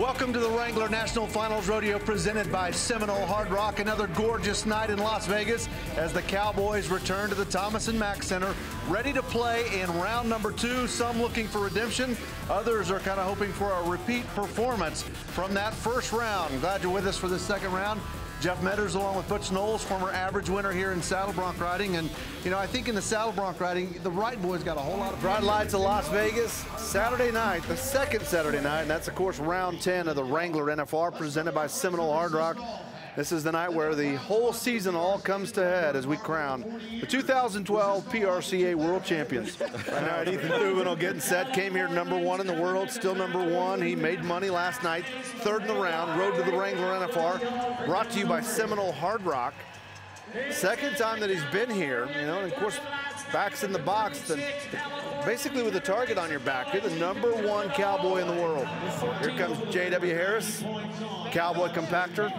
Welcome to the Wrangler National Finals Rodeo presented by Seminole Hard Rock. Another gorgeous night in Las Vegas as the Cowboys return to the Thomas & Mack Center, ready to play in round number 2. Some looking for redemption, others are kind of hoping for a repeat performance from that first round. Glad you're with us for the second round. Jeff Metters along with Butch Knowles, former average winner here in saddle bronc riding. And, you know, I think in the saddle bronc riding, the Wright boys got a whole lot of bright lights of Las Vegas. Saturday night, the second Saturday night, and that's, of course, round 10 of the Wrangler NFR presented by Seminole Hard Rock. This is the night where the whole season all comes to head as we crown the 2012 PRCA World Champions. Right now, Ethan Thuban getting set, came here #1 in the world, still #1. He made money last night, third in the round, rode to the Wrangler NFR, brought to you by Seminole Hard Rock. Second time that he's been here, you know, and of course, back's in the box, basically with a target on your back. You're the #1 cowboy in the world. Here comes J.W. Harris, Cowboy Compactor.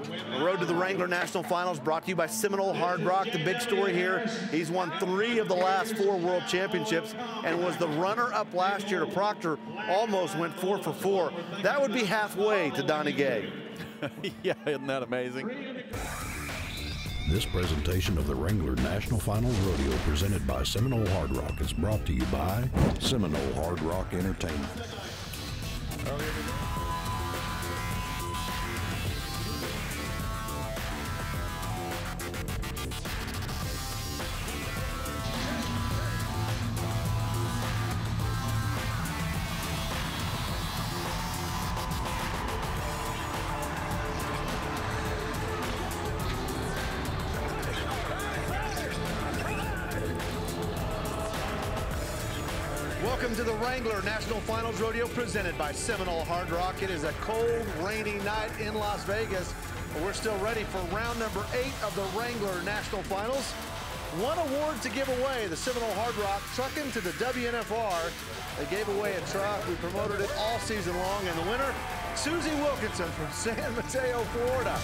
The road to the Wrangler National Finals brought to you by Seminole Hard Rock. The big story here, he's won 3 of the last 4 World Championships and was the runner-up last year to Proctor, almost went 4 for 4. That would be halfway to Donnie Gay. Yeah, isn't that amazing? This presentation of the Wrangler National Finals Rodeo presented by Seminole Hard Rock is brought to you by Seminole Hard Rock Entertainment. Welcome to the Wrangler National Finals Rodeo presented by Seminole Hard Rock. It is a cold, rainy night in Las Vegas, but we're still ready for round number 8 of the Wrangler National Finals. One award to give away, the Seminole Hard Rock trucking to the WNFR. They gave away a truck. We promoted it all season long, and the winner, Susie Wilkinson from San Mateo, Florida.